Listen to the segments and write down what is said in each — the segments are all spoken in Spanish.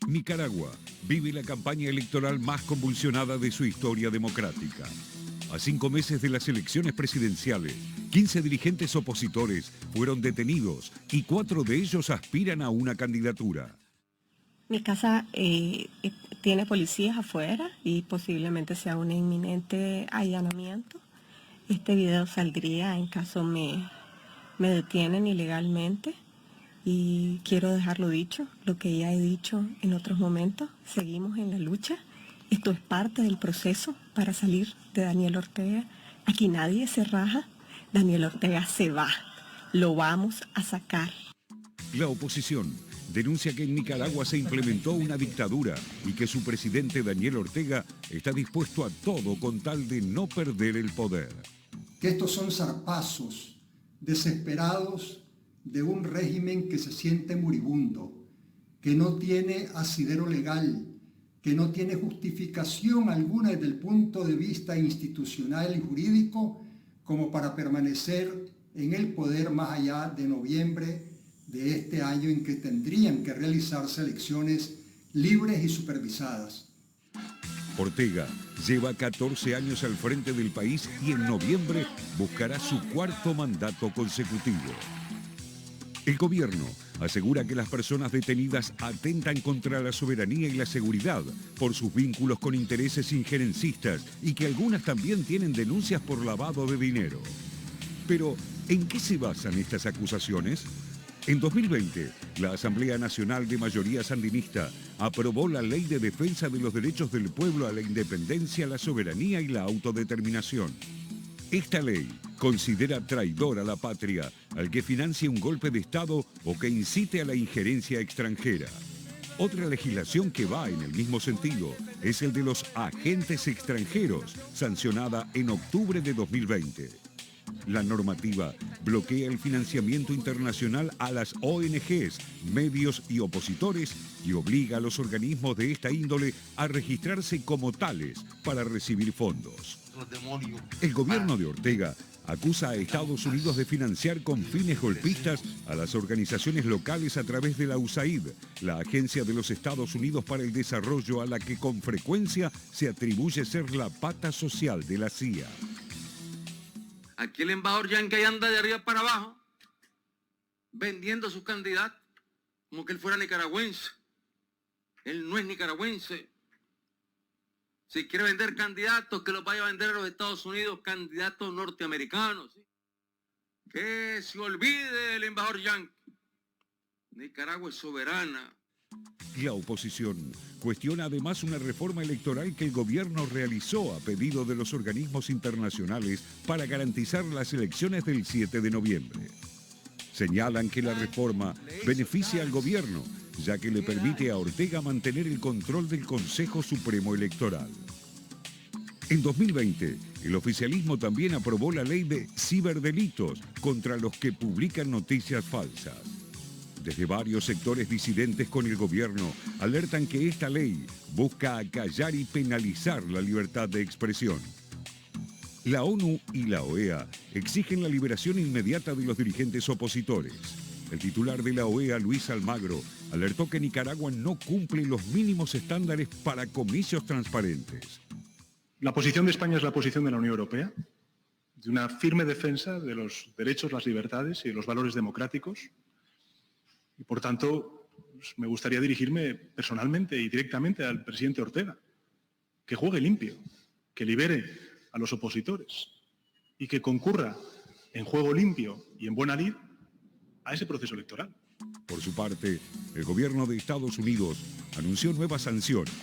Nicaragua vive la campaña electoral más convulsionada de su historia democrática. A 5 meses de las elecciones presidenciales, 15 dirigentes opositores fueron detenidos y 4 de ellos aspiran a una candidatura. Mi casa tiene policías afuera y posiblemente sea un inminente allanamiento. Este video saldría en caso me detienen ilegalmente. Y quiero dejarlo dicho, lo que ya he dicho en otros momentos, seguimos en la lucha. Esto es parte del proceso para salir de Daniel Ortega. Aquí nadie se raja, Daniel Ortega se va, lo vamos a sacar. La oposición denuncia que en Nicaragua se implementó una dictadura y que su presidente Daniel Ortega está dispuesto a todo con tal de no perder el poder. Que estos son zarpazos desesperados de un régimen que se siente moribundo, que no tiene asidero legal, que no tiene justificación alguna desde el punto de vista institucional y jurídico como para permanecer en el poder más allá de noviembre de este año en que tendrían que realizarse elecciones libres y supervisadas. Ortega lleva 14 años al frente del país y en noviembre buscará su 4º mandato consecutivo. El gobierno asegura que las personas detenidas atentan contra la soberanía y la seguridad por sus vínculos con intereses injerencistas y que algunas también tienen denuncias por lavado de dinero. Pero, ¿en qué se basan estas acusaciones? En 2020, la Asamblea Nacional de Mayoría Sandinista aprobó la Ley de Defensa de los Derechos del Pueblo a la Independencia, la Soberanía y la Autodeterminación. Esta ley considera traidor a la patria al que financie un golpe de Estado o que incite a la injerencia extranjera. Otra legislación que va en el mismo sentido es el de los agentes extranjeros, sancionada en octubre de 2020. La normativa bloquea el financiamiento internacional a las ONGs, medios y opositores y obliga a los organismos de esta índole a registrarse como tales para recibir fondos. El gobierno de Ortega acusa a Estados Unidos de financiar con fines golpistas a las organizaciones locales a través de la USAID, la Agencia de los Estados Unidos para el Desarrollo, a la que con frecuencia se atribuye ser la pata social de la CIA. Aquí el embajador Yankee anda de arriba para abajo, vendiendo a sus candidatos, como que él fuera nicaragüense. Él no es nicaragüense. Si quiere vender candidatos, que los vaya a vender a los Estados Unidos, candidatos norteamericanos. ¿Sí? Que se olvide el embajador Yankee. Nicaragua es soberana. La oposición cuestiona además una reforma electoral que el gobierno realizó a pedido de los organismos internacionales para garantizar las elecciones del 7 de noviembre. Señalan que la reforma beneficia al gobierno, ya que le permite a Ortega mantener el control del Consejo Supremo Electoral. En 2020, el oficialismo también aprobó la ley de ciberdelitos contra los que publican noticias falsas. Desde varios sectores disidentes con el gobierno alertan que esta ley busca acallar y penalizar la libertad de expresión. La ONU y la OEA exigen la liberación inmediata de los dirigentes opositores. El titular de la OEA, Luis Almagro, alertó que Nicaragua no cumple los mínimos estándares para comicios transparentes. La posición de España es la posición de la Unión Europea, de una firme defensa de los derechos, las libertades y de los valores democráticos. Y, por tanto, me gustaría dirigirme personalmente y directamente al presidente Ortega, que juegue limpio, que libere a los opositores y que concurra en juego limpio y en buena lid a ese proceso electoral. Por su parte, el gobierno de Estados Unidos anunció nuevas sanciones.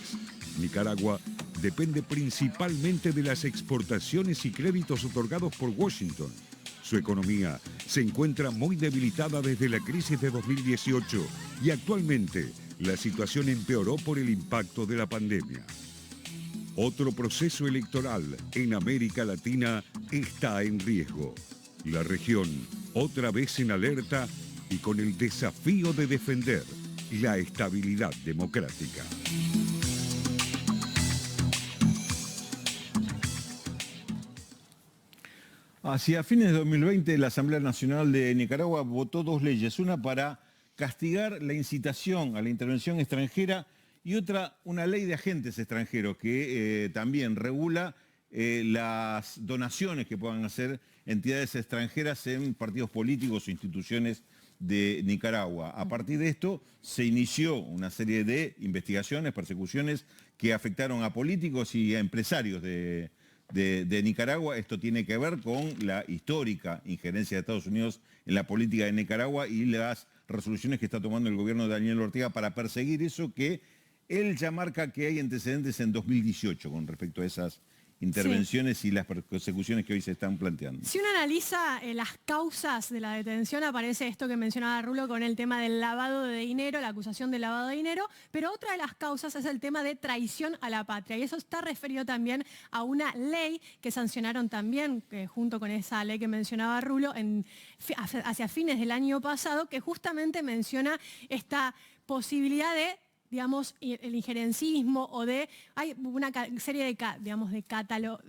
Nicaragua depende principalmente de las exportaciones y créditos otorgados por Washington. Su economía se encuentra muy debilitada desde la crisis de 2018 y actualmente la situación empeoró por el impacto de la pandemia. Otro proceso electoral en América Latina está en riesgo. La región, otra vez en alerta y con el desafío de defender la estabilidad democrática. Hacia fines de 2020, la Asamblea Nacional de Nicaragua votó 2 leyes, una para castigar la incitación a la intervención extranjera y otra, una ley de agentes extranjeros que también regula las donaciones que puedan hacer entidades extranjeras en partidos políticos o instituciones de Nicaragua. A partir de esto se inició una serie de investigaciones, persecuciones que afectaron a políticos y a empresarios de Nicaragua. Esto tiene que ver con la histórica injerencia de Estados Unidos en la política de Nicaragua y las resoluciones que está tomando el gobierno de Daniel Ortega para perseguir eso, que él ya marca que hay antecedentes en 2018 con respecto a esas intervenciones y las persecuciones que hoy se están planteando. Si uno analiza las causas de la detención, aparece esto que mencionaba Rulo con el tema del lavado de dinero, la acusación de lavado de dinero, pero otra de las causas es el tema de traición a la patria, y eso está referido también a una ley que sancionaron también, junto con esa ley que mencionaba Rulo, hacia fines del año pasado, que justamente menciona esta posibilidad de, digamos, el injerencismo o de, hay una serie de, digamos,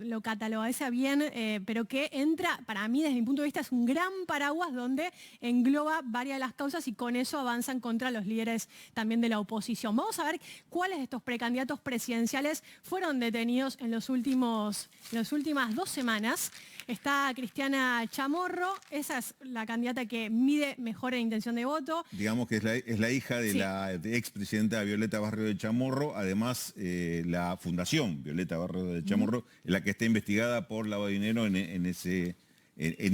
lo cataloga bien, pero que entra, para mí desde mi punto de vista, es un gran paraguas donde engloba varias de las causas y con eso avanzan contra los líderes también de la oposición. Vamos a ver cuáles de estos precandidatos presidenciales fueron detenidos en las últimas 2 semanas. Está Cristiana Chamorro, esa es la candidata que mide mejor en intención de voto. Digamos que es la hija de la expresidenta Violeta Barrio de Chamorro, además la fundación Violeta Barrio de Chamorro es la que está investigada por lavado de dinero en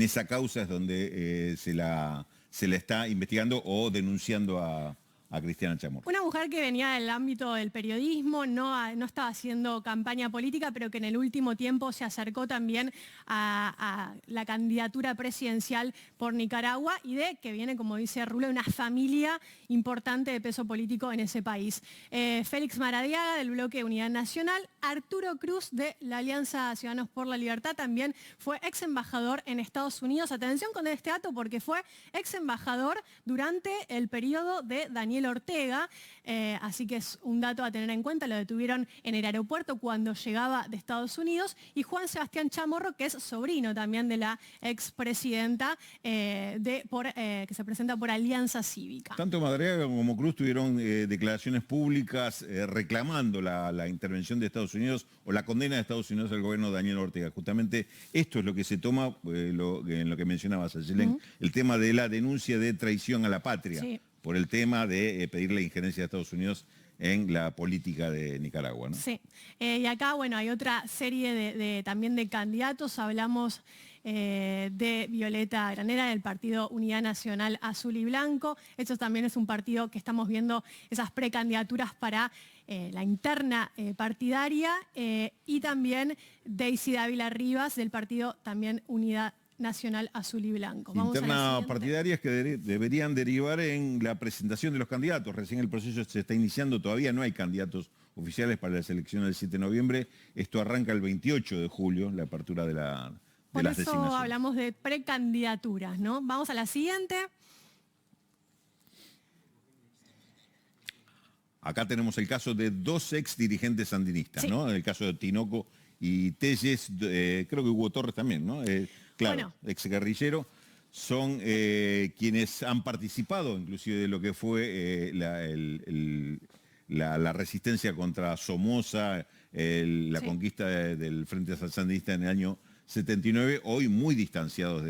esa causa, es donde se la está investigando o denunciando a Cristiana Chamorro. Una mujer que venía del ámbito del periodismo, no estaba haciendo campaña política, pero que en el último tiempo se acercó también a la candidatura presidencial por Nicaragua y que viene, como dice Rulo, de una familia importante de peso político en ese país. Félix Maradiaga, del bloque Unidad Nacional, Arturo Cruz, de la Alianza Ciudadanos por la Libertad, también fue ex embajador en Estados Unidos. Atención con este dato porque fue ex embajador durante el periodo de Daniel Ortega, así que es un dato a tener en cuenta. Lo detuvieron en el aeropuerto cuando llegaba de Estados Unidos. Y Juan Sebastián Chamorro, que es sobrino también de la expresidenta, que se presenta por Alianza Cívica. Tanto Madariaga como Cruz tuvieron declaraciones públicas reclamando la intervención de Estados Unidos o la condena de Estados Unidos al gobierno de Daniel Ortega. Justamente esto es lo que se toma, en lo que mencionabas, Ayelen, el tema de la denuncia de traición a la patria. Sí. Por el tema de pedir la injerencia de Estados Unidos en la política de Nicaragua, ¿no? Sí, y acá, bueno, hay otra serie también de candidatos. Hablamos de Violeta Granera, del partido Unidad Nacional Azul y Blanco. Esto también es un partido que estamos viendo esas precandidaturas para la interna partidaria, y también Daisy Dávila Rivas, del partido también Unidad Nacional Azul y Blanco. Interna partidarias que deberían derivar en la presentación de los candidatos. Recién el proceso se está iniciando, todavía no hay candidatos oficiales para las elecciones del 7 de noviembre. Esto arranca el 28 de julio, la apertura de las designaciones. Por eso hablamos de precandidaturas, ¿no? Vamos a la siguiente. Acá tenemos el caso de 2 ex dirigentes sandinistas, sí, ¿no? El caso de Tinoco y Telles, creo que Hugo Torres también, ¿no? Claro, bueno, ex guerrillero, son quienes han participado inclusive de lo que fue la resistencia contra Somoza, la conquista del Frente Sandinista en el año 79, hoy muy distanciados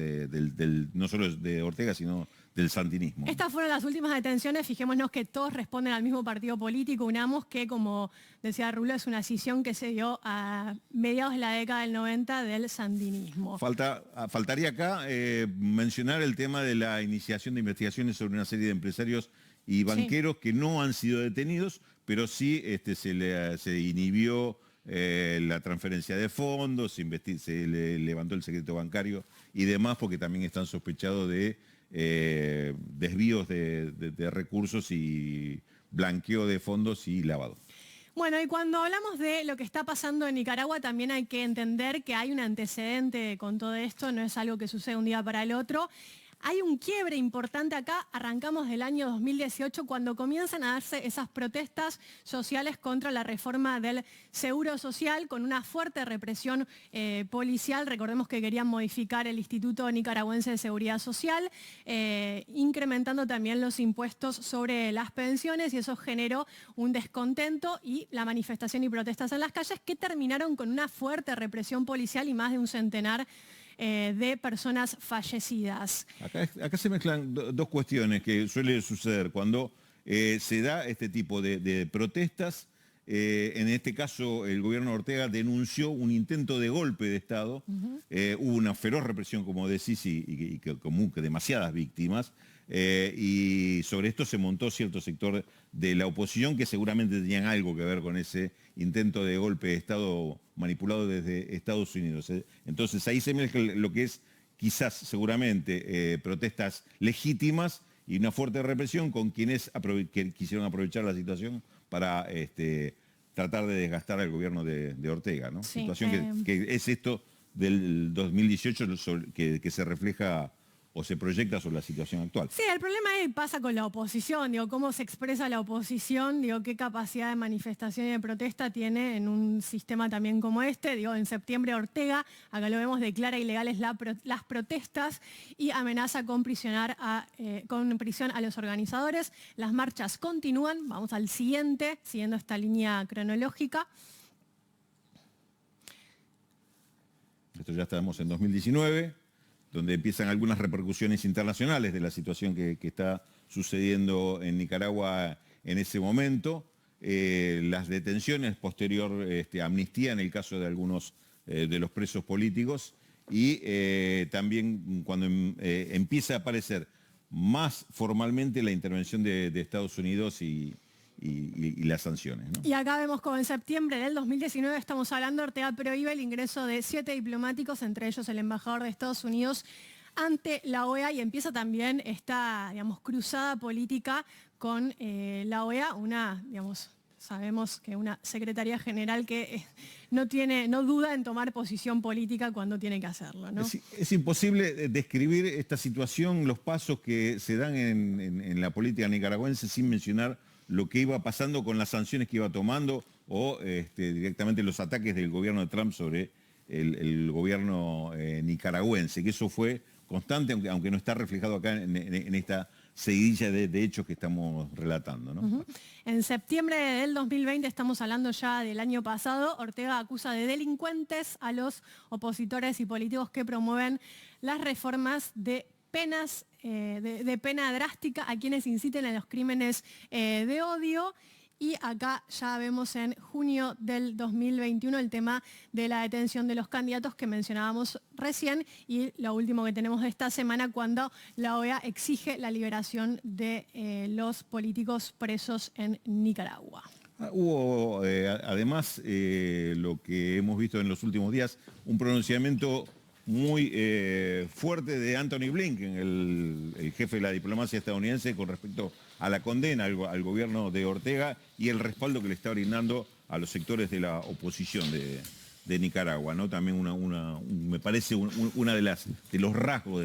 no solo de Ortega, sino del sandinismo. Estas fueron las últimas detenciones. Fijémonos que todos responden al mismo partido político, UNAMOS, que, como decía Rulo, es una escisión que se dio a mediados de la década del 90 del sandinismo. Faltaría acá mencionar el tema de la iniciación de investigaciones sobre una serie de empresarios y banqueros, sí, que no han sido detenidos, pero sí se inhibió la transferencia de fondos, se le levantó el secreto bancario y demás, porque también están sospechados de desvíos de recursos y blanqueo de fondos y lavado. Bueno, y cuando hablamos de lo que está pasando en Nicaragua, también hay que entender que hay un antecedente con todo esto, no es algo que sucede un día para el otro. Hay un quiebre importante acá, arrancamos del año 2018 cuando comienzan a darse esas protestas sociales contra la reforma del Seguro Social con una fuerte represión policial. Recordemos que querían modificar el Instituto Nicaragüense de Seguridad Social, incrementando también los impuestos sobre las pensiones, y eso generó un descontento y la manifestación y protestas en las calles que terminaron con una fuerte represión policial y más de un centenar de personas fallecidas. Acá se mezclan dos cuestiones que suele suceder cuando se da este tipo de protestas. En este caso, el gobierno de Ortega denunció un intento de golpe de Estado. Hubo una feroz represión, como decís, y común que demasiadas víctimas. Y sobre esto se montó cierto sector de la oposición que seguramente tenían algo que ver con ese intento de golpe de Estado manipulado desde Estados Unidos. Entonces ahí se mezcla lo que es quizás seguramente protestas legítimas y una fuerte represión con quienes que quisieron aprovechar la situación para tratar de desgastar al gobierno de Ortega, ¿no? Sí, situación que es esto del 2018 que se refleja o se proyecta sobre la situación actual. Sí, el problema pasa con la oposición, digo, cómo se expresa la oposición, digo, qué capacidad de manifestación y de protesta tiene en un sistema también como este. Digo, en septiembre Ortega, acá lo vemos, declara ilegales las protestas y amenaza con prisión a los organizadores. Las marchas continúan, vamos al siguiente, siguiendo esta línea cronológica. Esto ya estamos en 2019. Donde empiezan algunas repercusiones internacionales de la situación que está sucediendo en Nicaragua en ese momento. Las detenciones, posterior amnistía en el caso de algunos de los presos políticos, y también cuando empieza a aparecer más formalmente la intervención de Estados Unidos y las sanciones, ¿no? Y acá vemos como en septiembre del 2019, estamos hablando, Ortega prohíbe el ingreso de 7 diplomáticos, entre ellos el embajador de Estados Unidos, ante la OEA, y empieza también esta, digamos, cruzada política con la OEA, sabemos que una secretaría general que no duda en tomar posición política cuando tiene que hacerlo, ¿no? Es imposible describir esta situación, los pasos que se dan en la política nicaragüense sin mencionar lo que iba pasando con las sanciones que iba tomando o directamente los ataques del gobierno de Trump sobre el gobierno nicaragüense, que eso fue constante, aunque no está reflejado acá en esta seguidilla de hechos que estamos relatando, ¿no? En septiembre del 2020, estamos hablando ya del año pasado, Ortega acusa de delincuentes a los opositores y políticos que promueven las reformas de penas de pena drástica a quienes inciten a los crímenes de odio. Y acá ya vemos en junio del 2021 el tema de la detención de los candidatos que mencionábamos recién, y lo último que tenemos de esta semana cuando la OEA exige la liberación de los políticos presos en Nicaragua. Hubo además lo que hemos visto en los últimos días, un pronunciamiento muy fuerte de Anthony Blinken, el jefe de la diplomacia estadounidense, con respecto a la condena al gobierno de Ortega y el respaldo que le está brindando a los sectores de la oposición de Nicaragua, ¿no? También me parece una de los rasgos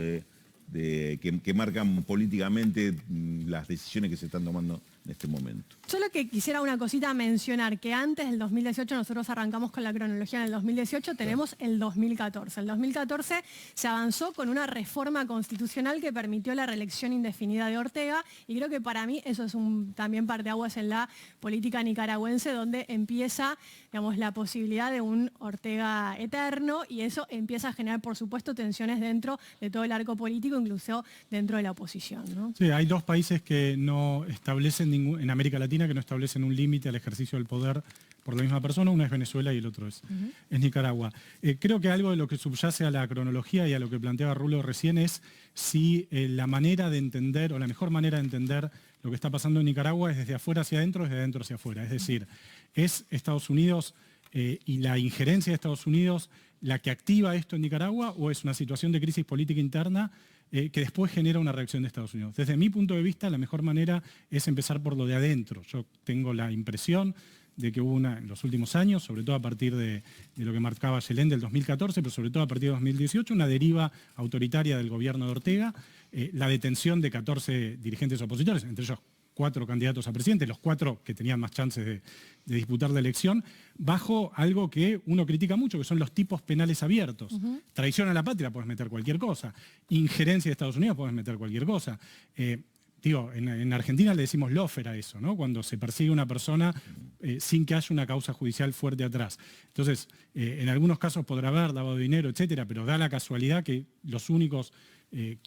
que marcan políticamente las decisiones que se están tomando en este momento. Solo que quisiera una cosita mencionar, que antes del 2018, nosotros arrancamos con la cronología en el 2018, tenemos el 2014. El 2014 se avanzó con una reforma constitucional que permitió la reelección indefinida de Ortega, y creo que para mí eso es también parteaguas en la política nicaragüense, donde empieza, digamos, la posibilidad de un Ortega eterno, y eso empieza a generar, por supuesto, tensiones dentro de todo el arco político, incluso dentro de la oposición, ¿no? Sí, hay dos países que no establecen en América Latina que no establecen un límite al ejercicio del poder por la misma persona. Uno es Venezuela y el otro es Nicaragua. Creo que algo de lo que subyace a la cronología y a lo que planteaba Rulo recién es si la manera de entender, o la mejor manera de entender lo que está pasando en Nicaragua es desde afuera hacia adentro, desde adentro hacia afuera. Es decir, es Estados Unidos y la injerencia de Estados Unidos la que activa esto en Nicaragua, o es una situación de crisis política interna que después genera una reacción de Estados Unidos. Desde mi punto de vista, la mejor manera es empezar por lo de adentro. Yo tengo la impresión de que hubo en los últimos años, sobre todo a partir de lo que marcaba Allende del 2014, pero sobre todo a partir de 2018, una deriva autoritaria del gobierno de Ortega, la detención de 14 dirigentes opositores, entre ellos 4 candidatos a presidente, los 4 que tenían más chances de disputar la elección, bajo algo que uno critica mucho, que son los tipos penales abiertos. Traición a la patria, puedes meter cualquier cosa. Injerencia de Estados Unidos, puedes meter cualquier cosa. En Argentina le decimos lawfare a eso, ¿no? Cuando se persigue a una persona sin que haya una causa judicial fuerte atrás. Entonces, en algunos casos podrá haber lavado de dinero, etcétera, pero da la casualidad que los únicos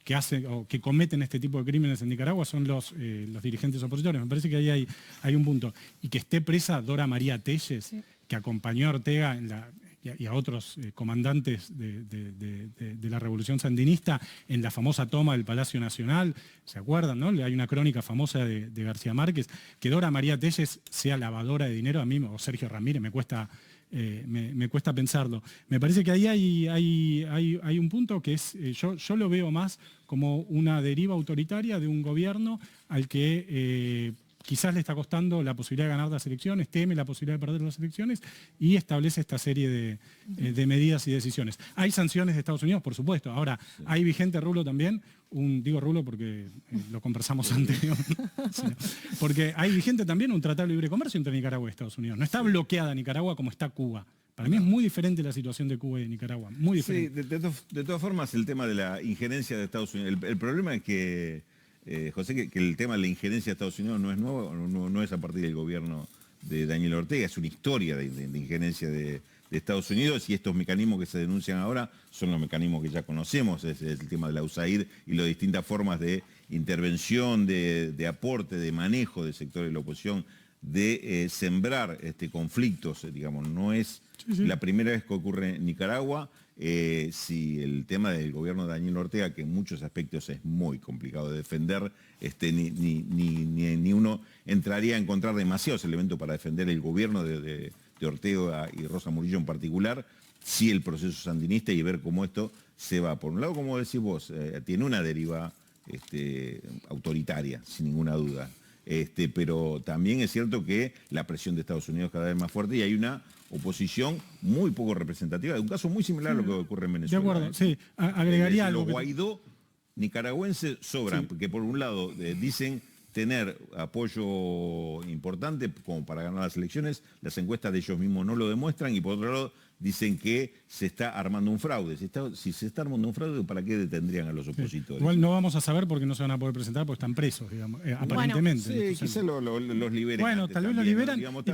que hacen o que cometen este tipo de crímenes en Nicaragua son los dirigentes opositores. Me parece que ahí hay un punto. Y que esté presa Dora María Telles, sí, que acompañó a Ortega y a otros comandantes de la Revolución Sandinista en la famosa toma del Palacio Nacional, ¿se acuerdan, no? Hay una crónica famosa de García Márquez, que Dora María Telles sea lavadora de dinero, a mí, o Sergio Ramírez, me cuesta pensarlo. Me parece que ahí hay un punto que es, yo lo veo más como una deriva autoritaria de un gobierno al que quizás le está costando la posibilidad de ganar las elecciones, teme la posibilidad de perder las elecciones y establece esta serie de medidas y decisiones. Hay sanciones de Estados Unidos, por supuesto. Ahora, hay vigente, Rulo, también, digo Rulo porque lo conversamos antes, sí, porque hay vigente también un tratado de libre comercio entre Nicaragua y Estados Unidos. No está bloqueada Nicaragua como está Cuba. Para mí es muy diferente la situación de Cuba y de Nicaragua, muy diferente. Sí, de todas formas, el tema de la injerencia de Estados Unidos, el problema es que José, que el tema de la injerencia de Estados Unidos no es nuevo, no es a partir del gobierno de Daniel Ortega, es una historia de injerencia de Estados Unidos, y estos mecanismos que se denuncian ahora son los mecanismos que ya conocemos, es el tema de la USAID y las distintas formas de intervención, de aporte, de manejo del sector de la oposición, de sembrar conflictos, digamos, no es la primera vez que ocurre en Nicaragua. Si el tema del gobierno de Daniel Ortega, que en muchos aspectos es muy complicado de defender, ni uno entraría a encontrar demasiados elementos para defender el gobierno de Ortega y Rosa Murillo en particular, sí el proceso sandinista, y ver cómo esto se va. Por un lado, como decís vos, tiene una deriva autoritaria, sin ninguna duda. Pero también es cierto que la presión de Estados Unidos cada vez más fuerte y hay una oposición muy poco representativa, de un caso muy similar a lo que ocurre en Venezuela. De acuerdo, sí. Agregaría algo. Los Guaidó nicaragüenses sobran, sí, porque por un lado dicen tener apoyo importante como para ganar las elecciones, las encuestas de ellos mismos no lo demuestran, y por otro lado dicen que se está armando un fraude. Si se está armando un fraude, ¿para qué detendrían a los opositores? Igual no vamos a saber porque no se van a poder presentar porque están presos, digamos, aparentemente. Bueno, sí, quizás los liberen. Bueno, tal vez los liberan. Digamos,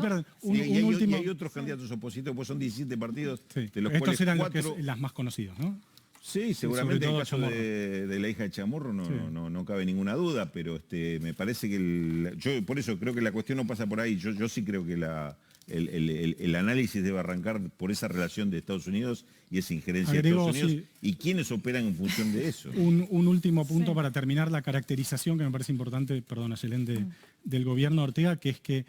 y hay otros candidatos opositores, pues son 17 partidos, sí, de los estos cuales eran 4... las más conocidas, ¿no? Sí, seguramente en el caso de la hija de Chamorro no cabe ninguna duda, pero me parece que yo por eso creo que la cuestión no pasa por ahí. Yo sí creo que el análisis debe arrancar por esa relación de Estados Unidos y esa injerencia de Estados Unidos, sí, y quiénes operan en función de eso. Un último punto, sí, para terminar la caracterización que me parece importante, perdón, Ayelén, del gobierno de Ortega, que es que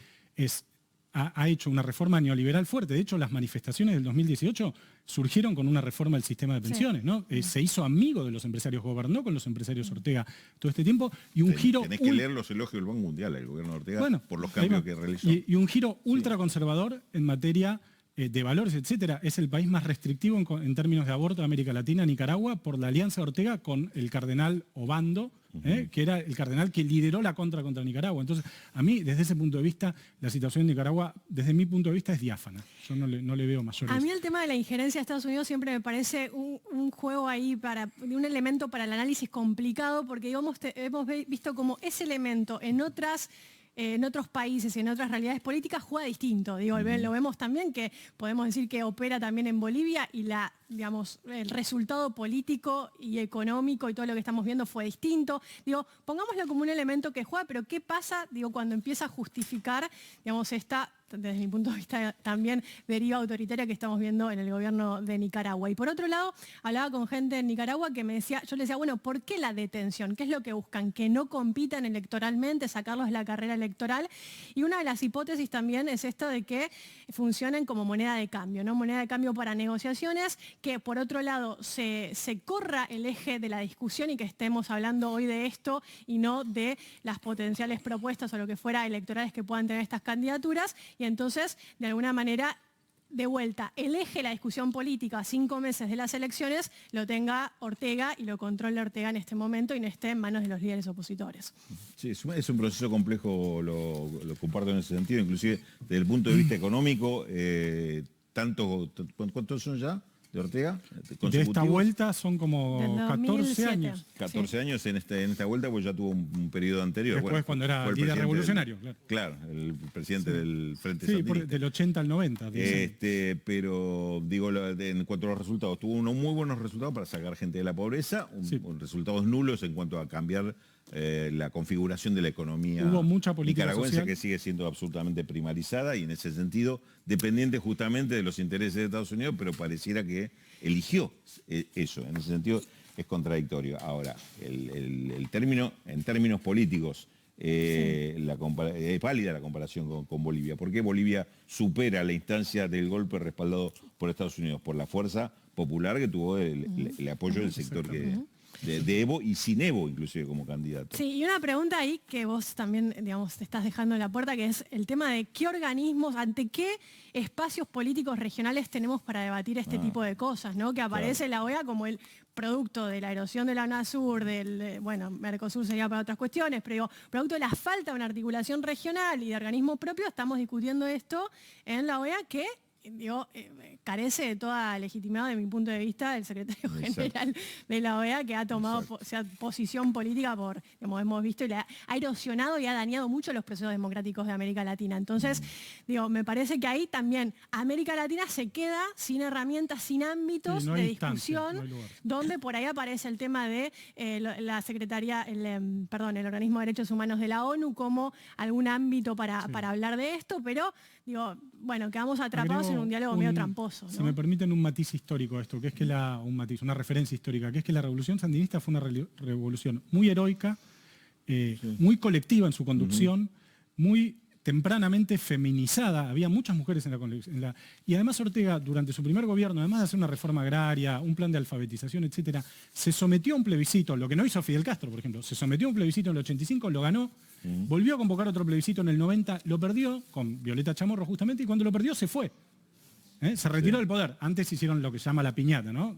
ha hecho una reforma neoliberal fuerte. De hecho, las manifestaciones del 2018 surgieron con una reforma del sistema de pensiones, sí, ¿no? Se hizo amigo de los empresarios, gobernó con los empresarios Ortega todo este tiempo, y un giro... Tenés que leer los elogios del Banco Mundial, el gobierno de Ortega, por los cambios que realizó. Y un giro ultraconservador en materia de valores, etcétera. Es el país más restrictivo en términos de aborto de América Latina, Nicaragua, por la alianza Ortega con el cardenal Obando, que era el cardenal que lideró la contra Nicaragua. Entonces, a mí, desde ese punto de vista, la situación en Nicaragua, desde mi punto de vista, es diáfana. Yo no le veo mayores. A mí el tema de la injerencia de Estados Unidos siempre me parece un juego ahí, un elemento para el análisis complicado, porque hemos visto como ese elemento en otros países y en otras realidades políticas juega distinto. Lo vemos también, que podemos decir que opera también en Bolivia, y el resultado político y económico y todo lo que estamos viendo fue distinto. Pongámoslo como un elemento que juega, pero ¿qué pasa cuando empieza a justificar esta, desde mi punto de vista, también deriva autoritaria que estamos viendo en el gobierno de Nicaragua? Y por otro lado, hablaba con gente en Nicaragua que yo le decía, bueno, ¿por qué la detención? ¿Qué es lo que buscan? Que no compitan electoralmente, sacarlos de la carrera electoral. Y una de las hipótesis también es esta de que funcionen como moneda de cambio, ¿no? Moneda de cambio para negociaciones, que por otro lado se corra el eje de la discusión y que estemos hablando hoy de esto y no de las potenciales propuestas o lo que fuera electorales que puedan tener estas candidaturas, y entonces de alguna manera de vuelta el eje de la discusión política a 5 meses de las elecciones lo tenga Ortega y lo controle Ortega en este momento y no esté en manos de los líderes opositores. Sí, es un proceso complejo, lo comparto en ese sentido, inclusive desde el punto de vista económico, ¿cuántos son ya de Ortega? De esta vuelta son como 14 años. 14 años en esta vuelta, pues ya tuvo un periodo anterior. Después, cuando era líder revolucionario. Claro, el presidente del Frente Sí, Sandinista. del 80 al 90. Pero digo, en cuanto a los resultados, tuvo unos muy buenos resultados para sacar gente de la pobreza, resultados nulos en cuanto a cambiar la configuración de la economía. Hubo mucha política nicaragüense social, que sigue siendo absolutamente primarizada y en ese sentido dependiente justamente de los intereses de Estados Unidos, pero pareciera que eligió eso. En ese sentido es contradictorio. Ahora, en términos políticos, es válida la comparación con Bolivia. ¿Por qué Bolivia supera la instancia del golpe respaldado por Estados Unidos? Por la fuerza popular que tuvo el apoyo del sector de Evo y sin Evo inclusive como candidato. Sí, y una pregunta ahí que vos también, digamos, te estás dejando en la puerta, que es el tema de qué organismos, ante qué espacios políticos regionales tenemos para debatir este tipo de cosas, ¿no? Que aparece la OEA como el producto de la erosión de la UNASUR, bueno, Mercosur sería para otras cuestiones, pero digo, producto de la falta de una articulación regional y de organismos propios, estamos discutiendo esto en la OEA que carece de toda legitimidad, de mi punto de vista, del secretario general de la OEA, que ha tomado posición política por, como hemos visto, y ha erosionado y ha dañado mucho los procesos democráticos de América Latina. Entonces, me parece que ahí también América Latina se queda sin herramientas, sin ámbitos de discusión, donde por ahí aparece el tema de la Secretaría, el Organismo de Derechos Humanos de la ONU como algún ámbito para hablar de esto, pero quedamos atrapados en un diálogo medio tramposo, ¿no? Si me permiten un matiz histórico a esto, que es que una referencia histórica, que es que la revolución sandinista fue una revolución muy heroica, muy colectiva en su conducción, muy tempranamente feminizada. Había muchas mujeres y además Ortega, durante su primer gobierno, además de hacer una reforma agraria, un plan de alfabetización, etcétera, se sometió a un plebiscito, lo que no hizo Fidel Castro, por ejemplo, se sometió a un plebiscito en el 85, lo ganó, volvió a convocar otro plebiscito en el 90, lo perdió con Violeta Chamorro justamente, y cuando lo perdió se fue. Se retiró del poder. Antes hicieron lo que se llama la piñata, ¿no?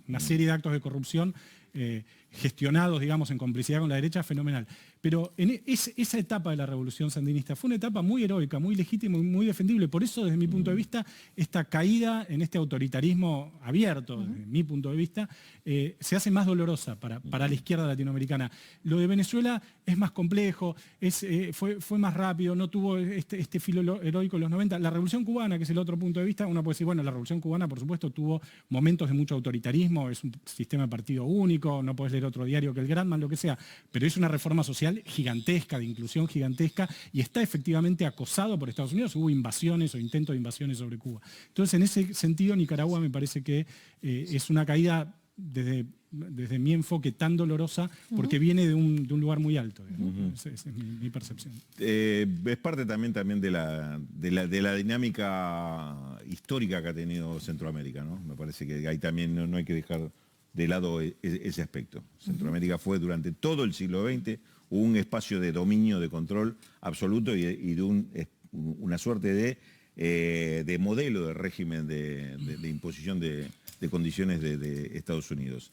Una serie de actos de corrupción gestionados, digamos, en complicidad con la derecha, fenomenal. Pero esa etapa de la revolución sandinista fue una etapa muy heroica, muy legítima y muy defendible. Por eso, desde mi punto de vista, esta caída en este autoritarismo abierto, desde mi punto de vista, se hace más dolorosa para la izquierda latinoamericana. Lo de Venezuela es más complejo, fue más rápido, no tuvo este filo heroico en los 90. La revolución cubana, que es el otro punto de vista, uno puede decir, bueno, la revolución cubana, por supuesto, tuvo momentos de mucho autoritarismo, es un sistema de partido único, no podés leer otro diario que el Granman, lo que sea, pero es una reforma social gigantesca, de inclusión gigantesca, y está efectivamente acosado por Estados Unidos. Hubo invasiones o intentos de invasiones sobre Cuba. Entonces, en ese sentido, Nicaragua me parece que es una caída desde mi enfoque tan dolorosa, porque viene de un lugar muy alto. Esa es mi percepción. Es parte también de la dinámica histórica que ha tenido Centroamérica, ¿no? Me parece que ahí también no hay que dejar de lado ese aspecto. Centroamérica fue durante todo el siglo XX un espacio de dominio, de control absoluto y de una suerte de modelo de régimen de imposición de condiciones de Estados Unidos.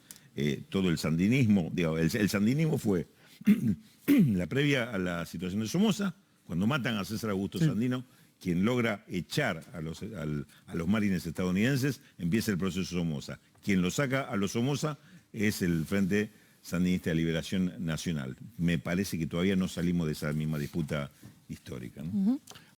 Todo el sandinismo, el sandinismo fue la previa a la situación de Somoza, cuando matan a César Augusto Sandino, quien logra echar a los marines estadounidenses, empieza el proceso Somoza. Quien lo saca a los Somoza es el Frente Sandinista de Liberación Nacional. Me parece que todavía no salimos de esa misma disputa histórica, ¿no?